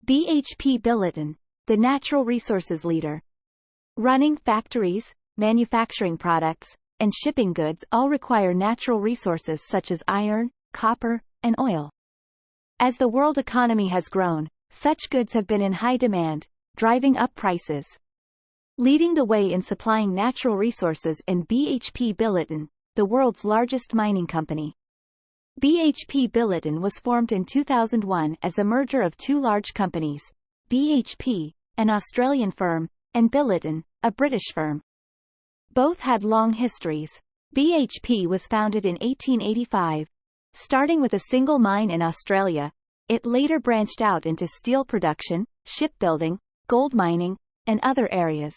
BHP Billiton, the natural resources leader. Running factories, manufacturing products, and shipping goods all require natural resources such as iron, copper, and oil. As the world economy has grown, such goods have been in high demand, driving up prices. Leading the way in supplying natural resources in BHP Billiton, the world's largest mining company. BHP Billiton was formed in 2001 as a merger of two large companies, BHP, an Australian firm, and Billiton, a British firm. Both had long histories. BHP was founded in 1885. Starting with a single mine in Australia, it later branched out into steel production, shipbuilding, gold mining, and other areas.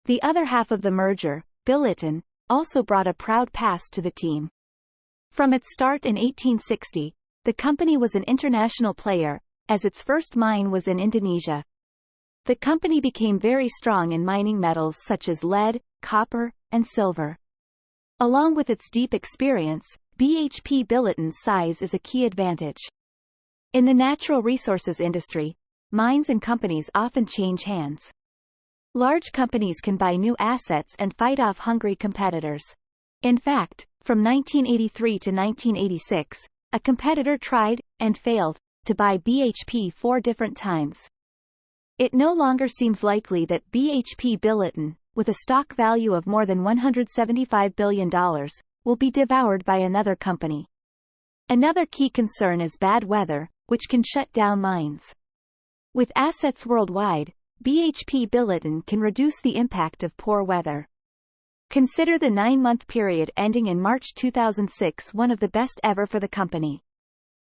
The other half of the merger, Billiton, also brought a proud past to the team. From its start in 1860, the company was an international player, as its first mine was in Indonesia. The company became very strong in mining metals such as lead, copper, and silver. Along with its deep experience, BHP Billiton's size is a key advantage. In the natural resources industry, mines and companies often change hands. Large companies can buy new assets and fight off hungry competitors. In fact, from 1983 to 1986, a competitor tried, and failed, to buy BHP 4 different times. It no longer seems likely that BHP Billiton, with a stock value of more than $175 billion, will be devoured by another company. Another key concern is bad weather, which can shut down mines. With assets worldwide, BHP Billiton can reduce the impact of poor weather. Consider the 9-month period ending in March 2006 one of the best ever for the company.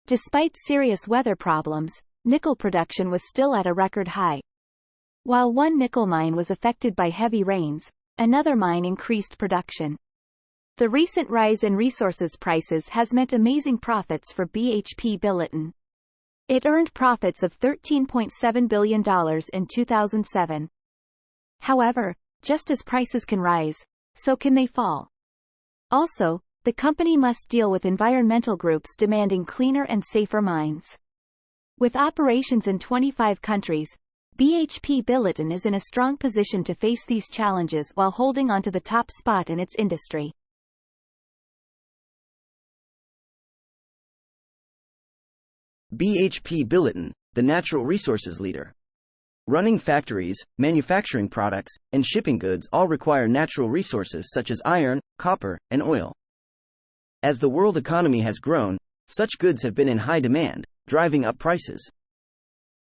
Despite serious weather problems, nickel production was still at a record high. While one nickel mine was affected by heavy rains, another mine increased production. The recent rise in resources prices has meant amazing profits for BHP Billiton. It earned profits of $13.7 billion in 2007. However, just as prices can rise, so can they fall. Also, the company must deal with environmental groups demanding cleaner and safer mines. With operations in 25 countries, BHP Billiton is in a strong position to face these challenges while holding on to the top spot in its industry. BHP Billiton, the natural resources leader. Running factories, manufacturing products, and shipping goods all require natural resources such as iron, copper, and oil. As the world economy has grown, such goods have been in high demand, driving up prices.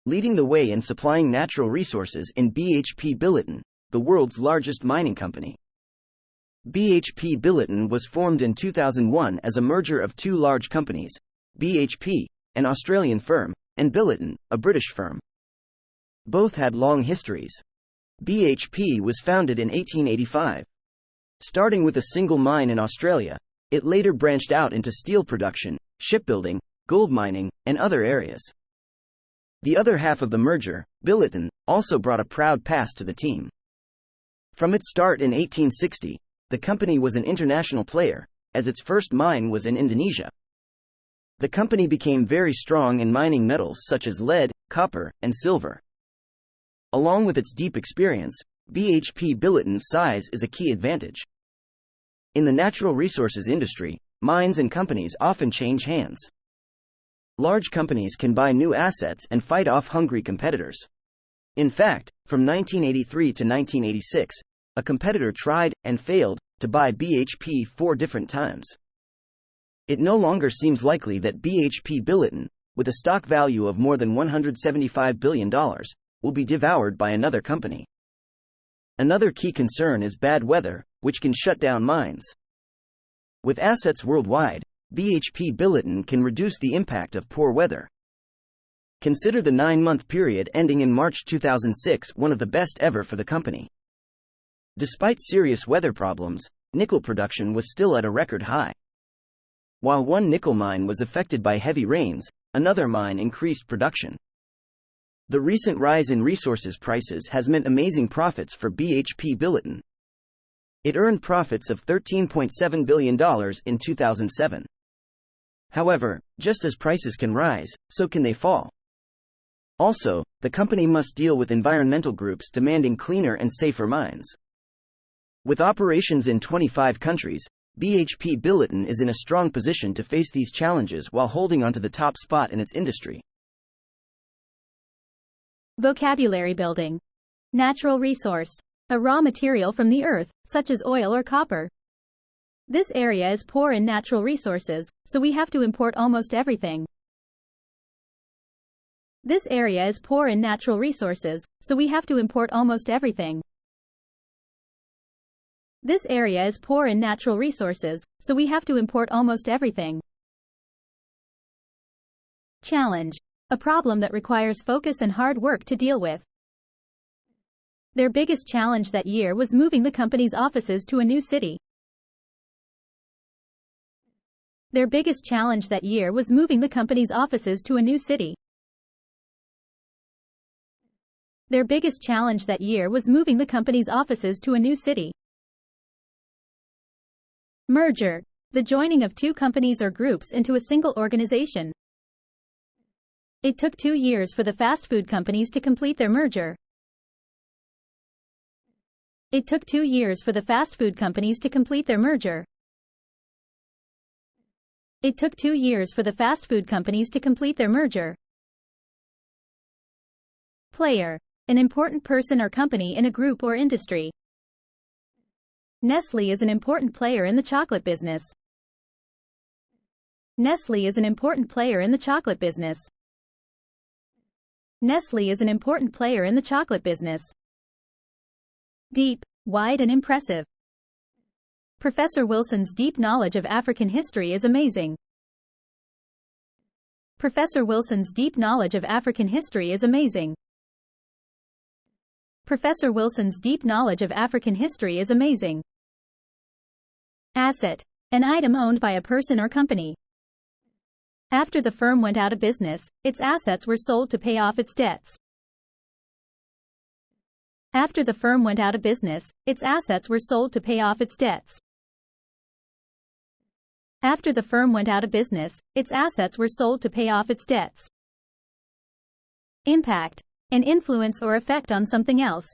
Leading the way in supplying natural resources in BHP Billiton, the world's largest mining company. BHP Billiton was formed in 2001 as a merger of two large companies, BHP, an Australian firm, and Billiton, a British firm. Both had long histories. BHP was founded in 1885. Starting with a single mine in Australia, it later branched out into steel production, shipbuilding, gold mining, and other areas. The other half of the merger, Billiton, also brought a proud past to the team. From its start in 1860, the company was an international player, as its first mine was in Indonesia. The company became very strong in mining metals such as lead, copper, and silver. Along with its deep experience, BHP Billiton's size is a key advantage. In the natural resources industry, mines and companies often change hands. Large companies can buy new assets and fight off hungry competitors. In fact, from 1983 to 1986, a competitor tried, and failed, to buy BHP 4 different times. It no longer seems likely that BHP Billiton, with a stock value of more than $175 billion, will be devoured by another company. Another key concern is bad weather, which can shut down mines. With assets worldwide, BHP Billiton can reduce the impact of poor weather. Consider the 9-month period ending in March 2006 one of the best ever for the company. Despite serious weather problems, nickel production was still at a record high. While one nickel mine was affected by heavy rains, another mine increased production. The recent rise in resources prices has meant amazing profits for BHP Billiton. It earned profits of $13.7 billion in 2007. However, just as prices can rise, so can they fall. Also, the company must deal with environmental groups demanding cleaner and safer mines. With operations in 25 countries, BHP Billiton is in a strong position to face these challenges while holding onto the top spot in its industry. Vocabulary building. Natural resource. A raw material from the earth, such as oil or copper. This area is poor in natural resources, so we have to import almost everything. This area is poor in natural resources, so we have to import almost everything. This area is poor in natural resources, so we have to import almost everything. Challenge. A problem that requires focus and hard work to deal with. Their biggest challenge that year was moving the company's offices to a new city. Their biggest challenge that year was moving the company's offices to a new city. Their biggest challenge that year was moving the company's offices to a new city. Merger. The joining of two companies or groups into a single organization. It took 2 years for the fast food companies to complete their merger. It took 2 years for the fast food companies to complete their merger. It took 2 years for the fast food companies to complete their merger. Player. An important person or company in a group or industry. Nestle is an important player in the chocolate business. Nestle is an important player in the chocolate business. Nestle is an important player in the chocolate business. Deep, wide and impressive. Professor Wilson's deep knowledge of African history is amazing. Professor Wilson's deep knowledge of African history is amazing. Professor Wilson's deep knowledge of African history is amazing. Asset. An item owned by a person or company. After the firm went out of business, its assets were sold to pay off its debts. After the firm went out of business, its assets were sold to pay off its debts. After the firm went out of business, its assets were sold to pay off its debts. Impact. An influence or effect on something else.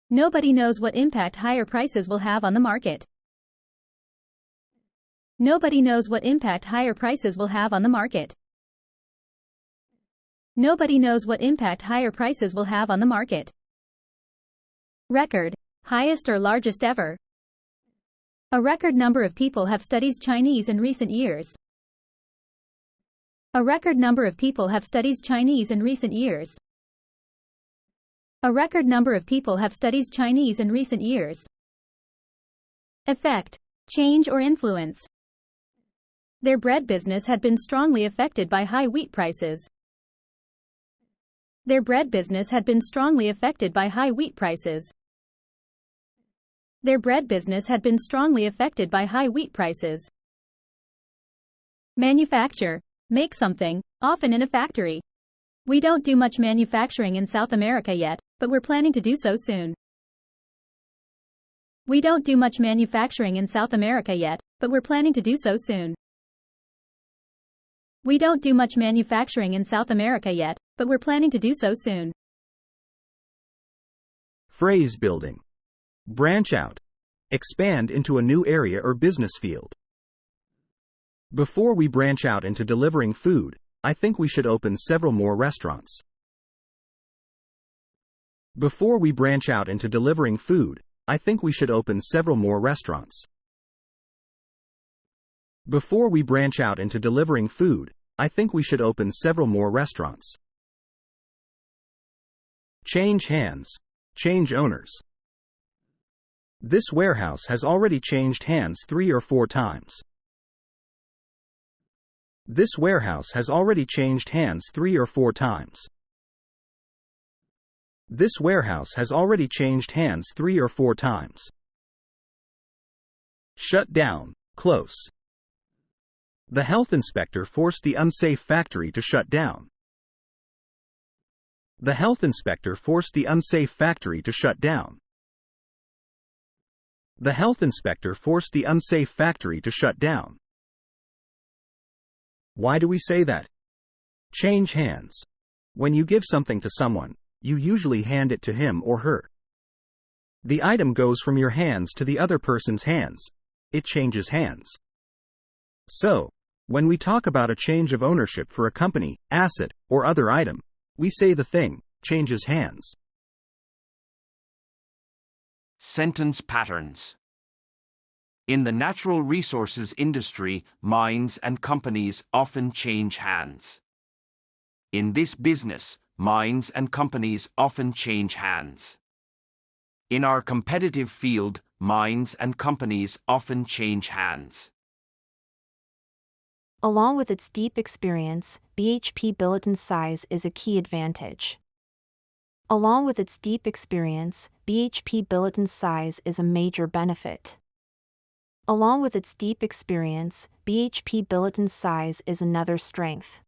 Nobody knows what impact higher prices will have on the market. Nobody knows what impact higher prices will have on the market. Nobody knows what impact higher prices will have on the market. Record. Highest or largest ever. A record number of people have studied Chinese in recent years. A record number of people have studied Chinese in recent years. A record number of people have studied Chinese in recent years. Effect. Change or influence. Their bread business had been strongly affected by high wheat prices. Their bread business had been strongly affected by high wheat prices. Their bread business had been strongly affected by high wheat prices. Manufacture. Make something, often in a factory. We don't do much manufacturing in South America yet, but we're planning to do so soon. We don't do much manufacturing in South America yet, but we're planning to do so soon. We don't do much manufacturing in South America yet, but we're planning to do so soon. Phrase building. Branch out. Expand into a new area or business field. Before we branch out into delivering food, I think we should open several more restaurants. Before we branch out into delivering food, I think we should open several more restaurants. Before we branch out into delivering food, I think we should open several more restaurants. Change hands. Change owners. This warehouse has already changed hands 3 or 4 times. This warehouse has already changed hands 3 or 4 times. This warehouse has already changed hands 3 or 4 times. Shut down. Close. The health inspector forced the unsafe factory to shut down. The health inspector forced the unsafe factory to shut down. The health inspector forced the unsafe factory to shut down. Why do we say that? Change hands. When you give something to someone, you usually hand it to him or her. The item goes from your hands to the other person's hands. It changes hands. So, when we talk about a change of ownership for a company, asset, or other item, we say the thing changes hands. Sentence patterns. In the natural resources industry, mines and companies often change hands. In this business, mines and companies often change hands. In our competitive field, mines and companies often change hands. Along with its deep experience, BHP Billiton's size is a key advantage. Along with its deep experience, BHP Billiton's size is a major benefit. Along with its deep experience, BHP Billiton's size is another strength.